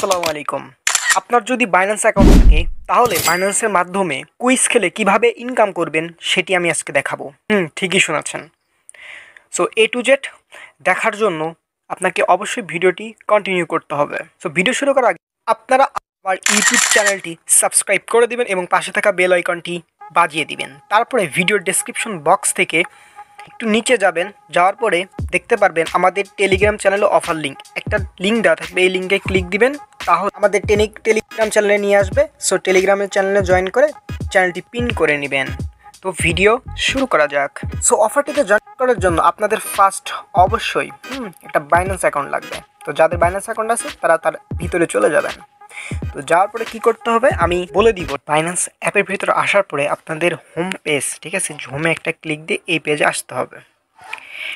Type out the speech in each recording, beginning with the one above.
আসসালামু আলাইকুম। আপনার যদি বাইন্যান্স অ্যাকাউন্ট থাকে তাহলে বাইন্যান্সের মাধ্যমে কুইজ খেলে কিভাবে ইনকাম করবেন সেটি আমি আজকে দেখাবো। ঠিকই শোনাচ্ছেন। সো এ টু জেড দেখার জন্য আপনাকে অবশ্যই ভিডিওটি কন্টিনিউ করতে হবে। সো ভিডিও শুরু করার আগে আপনারা আমার ইউটিউব চ্যানেলটি সাবস্ক্রাইব করে দিবেন এবং পাশে থাকা বেল আইকনটি বাজিয়ে দিবেন। তারপরে ভিডিওর ডেসক্রিপশন বক্স থেকে একটু নিচে যাবেন, যাওয়ার পরে দেখতে পারবেন আমাদের টেলিগ্রাম চ্যানেলে অফার লিঙ্ক, একটা লিঙ্ক দেওয়া থাকবে। এই লিঙ্কে ক্লিক দিবেন, তাহলে আমাদের টেলিগ্রাম চ্যানেলে নিয়ে আসবে। সো টেলিগ্রামের চ্যানেলে জয়েন করে চ্যানেলটি পিন করে নেবেন। তো ভিডিও শুরু করা যাক। সো অফারটিতে জয়েন করার জন্য আপনাদের ফার্স্ট অবশ্যই একটা বাইন্যান্স অ্যাকাউন্ট লাগবে। তো যাদের বাইন্যান্স অ্যাকাউন্ট আছে তারা তার ভিতরে চলে যাবেন। তো যাওয়ার পরে কী করতে হবে আমি বলে দিব। বাইন্যান্স অ্যাপের ভিতরে আসার পরে আপনাদের হোম পেজ, ঠিক আছে, হোমে একটা ক্লিক দিয়ে এই পেজে আসতে হবে।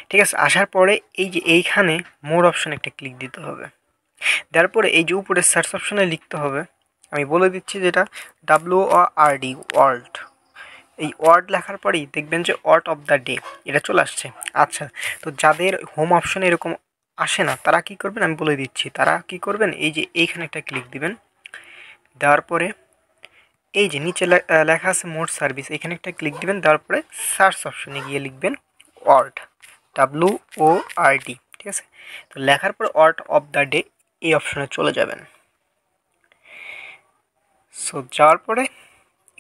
ঠিক আছে, আসার পরে এই যে এইখানে মোর অপশানে একটা ক্লিক দিতে হবে। দেওয়ার পরে এই যে উপরে সার্চ অপশানে লিখতে হবে, আমি বলে দিচ্ছি যেটা WORD ওয়ার্ল্ড। এই ওয়ার্ড লেখার পরেই দেখবেন যে ওয়ার্ড অফ দ্য ডে এটা চলে আসছে। আচ্ছা, তো যাদের হোম অপশানে এরকম আসে না তারা কি করবেন আমি বলে দিচ্ছি। তারা কি করবেন, এই যে এইখানে একটা ক্লিক দিবেন। দেওয়ার পরে এই যে নিচে লেখা আছে মোর সার্ভিস, এখানে একটা ক্লিক দিবেন। দেওয়ার পরে সার্চ অপশানে গিয়ে লিখবেন ওয়ার্ড, WORD, ঠিক আছে। তো লেখার পর ওয়ার্ড অফ দ্য ডে এই অপশানে চলে যাবেন। সো যাওয়ার পরে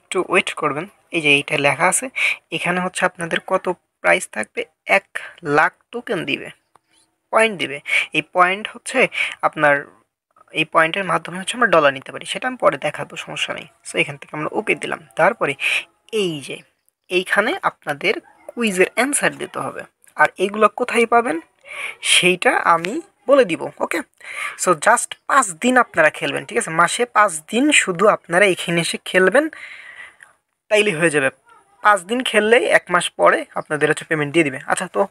একটু ওয়েট করবেন। এই যে এইটা লেখা আছে, এখানে হচ্ছে আপনাদের কত প্রাইস থাকবে, 1,00,000 টোকেন দিবে, পয়েন্ট দিবে। এই পয়েন্ট হচ্ছে আপনার, এই পয়েন্টের মাধ্যমে হচ্ছে আমরা ডলার নিতে পারি, সেটা আমি পরে দেখাবো, সমস্যা নেই। সো এখান থেকে আমরা ওকে দিলাম। তারপরে এই যে এইখানে আপনাদের কুইজের অ্যান্সার দিতে হবে। আর এইগুলো কোথায় পাবেন সেইটা আমি বলে দিব, ওকে। সো জাস্ট 5 দিন আপনারা খেলবেন, ঠিক আছে, মাসে 5 দিন শুধু আপনারা এখানে এসে খেলবেন, তাইলেই হয়ে যাবে। 5 দিন খেললেই 1 মাস পরে আপনাদের হচ্ছে পেমেন্ট দিয়ে দিবে। আচ্ছা, তো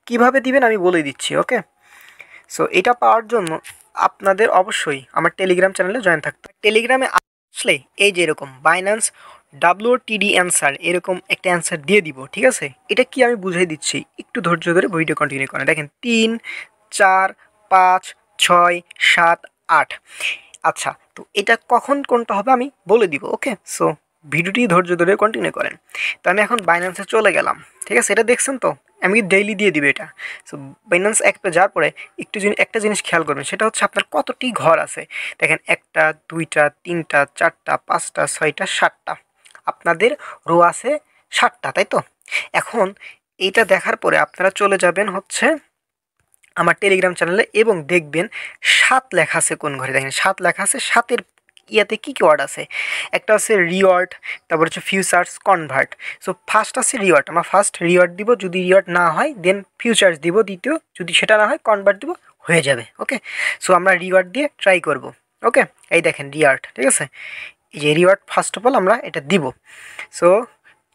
কীভাবে দিবেন আমি বলে দিচ্ছি, ওকে। সো এটা পাওয়ার জন্য আপনাদের অবশ্যই আমার টেলিগ্রাম চ্যানেলে জয়েন থাকতে হবে। টেলিগ্রামে আসলে এই যে এরকম বাইন্যান্স WTD অ্যান্সার, এরকম একটা অ্যান্সার দিয়ে দিব, ঠিক আছে। এটা কি আমি বুঝাই দিচ্ছি, একটু ধৈর্য ধরে ভিডিও কন্টিনিউ করেন। দেখেন 3, 4, 5, 6, 7, 8। আচ্ছা, তো এটা কখন কোনটা হবে আমি বলে দিব, ওকে। সো ভিডিওটি ধৈর্য ধরে কন্টিনিউ করেন। তো আমি এখন বাইন্যান্সে চলে গেলাম, ঠিক আছে। এটা দেখছেন তো, আমি ডেইলি দিয়ে দিবে এটা। সো বাইন্যান্স অ্যাপে যাওয়ার পরে একটা জিনিস খেয়াল করবেন, সেটা হচ্ছে আপনার কতটি ঘর আছে। দেখেন 1টা 2টা 3টা 4টা 5টা 6টা 7টা, আপনাদের রো আছে 7টা, তাই তো। এখন এইটা দেখার পরে আপনারা চলে যাবেন হচ্ছে আমার টেলিগ্রাম চ্যানেলে এবং দেখবেন 7 লেখা আছে কোন ঘরে। দেখেন 7 লেখা আছে, 7-এর ইয়াতে কী কী ওয়ার্ড আছে। একটা আছে রিওয়ার্ড, তারপর হচ্ছে ফিউচার্স, কনভার্ট। সো ফার্স্ট আছে রিওয়ার্ড, আমরা ফার্স্ট রিওয়ার্ড দিব। যদি রিওয়ার্ড না হয় দেন ফিউচার্স দিব দ্বিতীয়, যদি সেটা না হয় কনভার্ট দিব, হয়ে যাবে, ওকে। সো আমরা রিওয়ার্ড দিয়ে ট্রাই করব, ওকে। এই দেখেন রিওয়ার্ড, ঠিক আছে। এই যে রিওয়ার্ড ফার্স্ট অফ অল আমরা এটা দিব। সো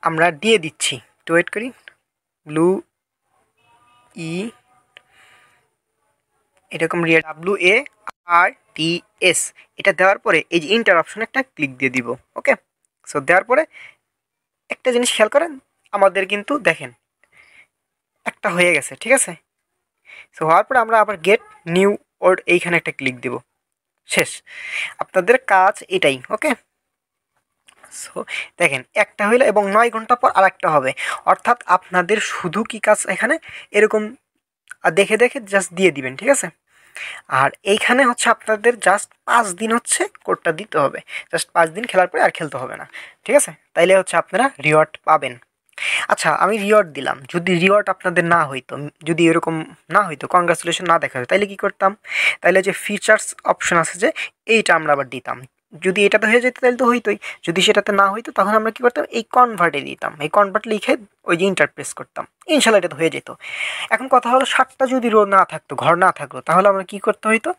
আমরা দিয়ে দিচ্ছি, একটু ওয়েট করি। ব্লু এরকম WARTS, এটা দেওয়ার পরে এই যে ইন্টার অপশনে একটা ক্লিক দিয়ে দিব, ওকে। সো দেওয়ার পরে একটা জিনিস খেয়াল করেন, আমাদের কিন্তু দেখেন একটা হয়ে গেছে, ঠিক আছে। সো হওয়ার পরে আমরা আবার গেট নিউ ওয়ার্ড এইখানে একটা ক্লিক দিব, শেষ। আপনাদের কাজ এটাই, ওকে। সো দেখেন একটা হইলো এবং 9 ঘন্টা পর আর একটা হবে। অর্থাৎ আপনাদের শুধু কি কাজ এখানে এরকম দেখে দেখে জাস্ট দিয়ে দিবেন, ঠিক আছে। আর এইখানে হচ্ছে আপনাদের জাস্ট 5 দিন হচ্ছে কোডটা দিতে হবে। জাস্ট 5 দিন খেলার পরে আর খেলতে হবে না, ঠিক আছে। তাইলে হচ্ছে আপনারা রিওয়ার্ড পাবেন। আচ্ছা, আমি রিওয়ার্ড দিলাম, যদি রিওয়ার্ড আপনাদের না হইতো, যদি এরকম না হইতো, কংগ্রাচুলেশন না দেখা হতো, তাইলে কী করতাম, তাইলে যে ফিচার্স অপশন আছে যে এইটা আমরা আবার দিতাম। যদি এটাতে হয়ে যেত তাহলে তো হইতোই, যদি সেটাতে না হইতো তখন আমরা কী করতাম, এই কনভার্টে দিতাম। এই কনভার্ট লিখে ওই যে ইন্টারপ্রেস করতাম, ইনশাল্লাহ এটা তো হয়ে যেত। এখন কথা হলো 7টা যদি রো না থাকতো, ঘর না থাকতো, তাহলে আমরা কী করতে হইতো,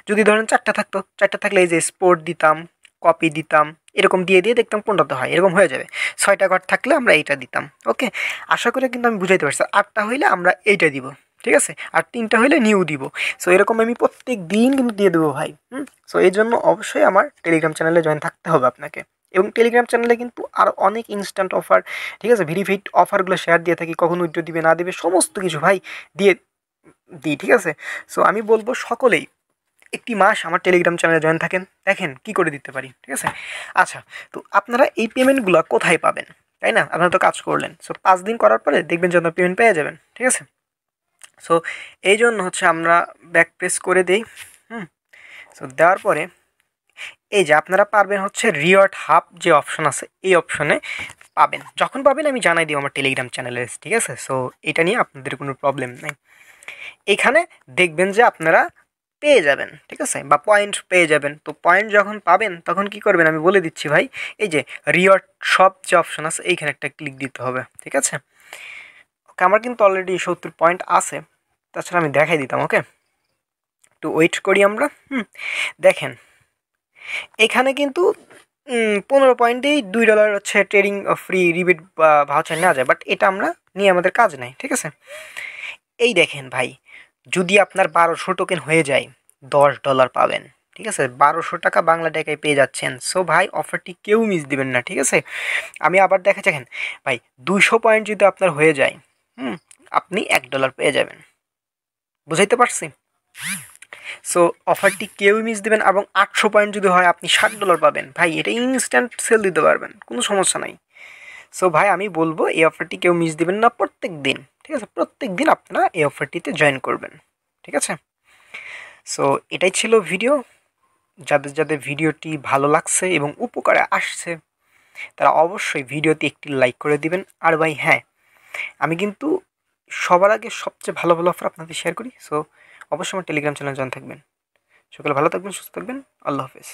যদি ধরেন 4টা থাকতো, 4টা থাকলে এই যে স্পোর্ট দিতাম, কপি দিতাম, এরকম দিয়ে দিয়ে দেখতাম কোনটাতে হয়, এরকম হয়ে যাবে। 6টা ঘর থাকলে আমরা এইটা দিতাম, ওকে। আশা করে কিন্তু আমি বুঝাইতে পারছি। 8টা হইলে আমরা এইটা দিব, ঠিক আছে। আর 3টা হইলে নিউ দিব। সো এরকম আমি প্রত্যেক দিন কিন্তু দিয়ে দেবো ভাই। সো এই জন্য অবশ্যই আমার টেলিগ্রাম চ্যানেলে জয়েন থাকতে হবে আপনাকে। এবং টেলিগ্রাম চ্যানেলে কিন্তু আরও অনেক ইনস্ট্যান্ট অফার, ঠিক আছে, ভেরিফাইড অফারগুলো শেয়ার দিয়ে থাকি, কখন উইথড্র দিবে না দিবে সমস্ত কিছু ভাই দিয়ে দিই, ঠিক আছে। সো আমি বলবো সকলেই একটি মাস আমার টেলিগ্রাম চ্যানেলে জয়েন থাকেন, দেখেন কি করে দিতে পারি, ঠিক আছে? আচ্ছা, তো আপনারা এই পেমেন্টগুলো কোথায় পাবেন, তাই না? আপনারা তো কাজ করলেন, সো 5 দিন করার পরে দেখবেন যে আপনার পেমেন্ট পেয়ে যাবেন, ঠিক আছে? সো এই জন্য হচ্ছে আমরা ব্যাক প্রেস করে দিই। সো দেওয়ার পরে এই যে আপনারা পারবেন হচ্ছে রিওয়ার্ড হাব যে অপশন আছে এই অপশনে পাবেন। যখন পাবেন আমি জানাই দিই আমার টেলিগ্রাম চ্যানেলে, ঠিক আছে? সো এটা নিয়ে আপনাদের কোনো প্রবলেম নেই। এখানে দেখবেন যে আপনারা পেয়ে যাবেন, ঠিক আছে? বা পয়েন্ট পেয়ে যাবেন। তো পয়েন্ট যখন পাবেন তখন কি করবেন আমি বলে দিচ্ছি ভাই। এই যে রিওয়ার্ড শপ যে অপশন আছে এইখানে একটা ক্লিক দিতে হবে, ঠিক আছে? ওকে, আমার কিন্তু অলরেডি 70 পয়েন্ট আছে, তাছাড়া আমি দেখাই দিতাম। ওকে, একটু ওয়েট করি আমরা। দেখেন এখানে কিন্তু 15 পয়েন্টেই $2 হচ্ছে ট্রেডিং ফ্রি রিবেট বা ভাউচার নেওয়া যায়, বাট এটা আমরা নিয়ে আমাদের কাজ নেই, ঠিক আছে? এই দেখেন ভাই, যদি আপনার 1200 টোকেন হয়ে যায় $10 পাবেন, ঠিক আছে? 1200 টাকা বাংলা টাকায় পেয়ে যাচ্ছেন। সো ভাই অফারটি কেউ মিস দিবেন না, ঠিক আছে? আমি আবার দেখা দেখেন ভাই, 200 পয়েন্ট যদি আপনার হয়ে যায়, আপনি $1 পেয়ে যাবেন। বুঝাইতে পারছি? সো অফারটি কেউই মিস দেবেন, এবং 800 পয়েন্ট যদি হয় আপনি $60 পাবেন। ভাই এটা ইনস্ট্যান্ট সেল দিতে পারবেন, কোনো সমস্যা নাই। সো ভাই আমি বলবো এই অফারটি কেউ মিস দিবেন না, প্রত্যেক দিন, ঠিক আছে? প্রত্যেক দিন আপনারা এই অফারটিতে জয়েন করবেন, ঠিক আছে? সো এটাই ছিল ভিডিও। যাদের যাদের ভিডিওটি ভালো লাগছে এবং উপকারে আসছে তারা অবশ্যই ভিডিওতে একটি লাইক করে দিবেন। আর ভাই হ্যাঁ, আমি কিন্তু সবার আগে সবচেয়ে ভালো ভালো অফার আপনাদের শেয়ার করি। সো অবশ্যই আমার টেলিগ্রাম চ্যানেল জয়েন থাকবেন। সকলে ভালো থাকবেন, সুস্থ থাকবেন। আল্লাহ হাফেজ।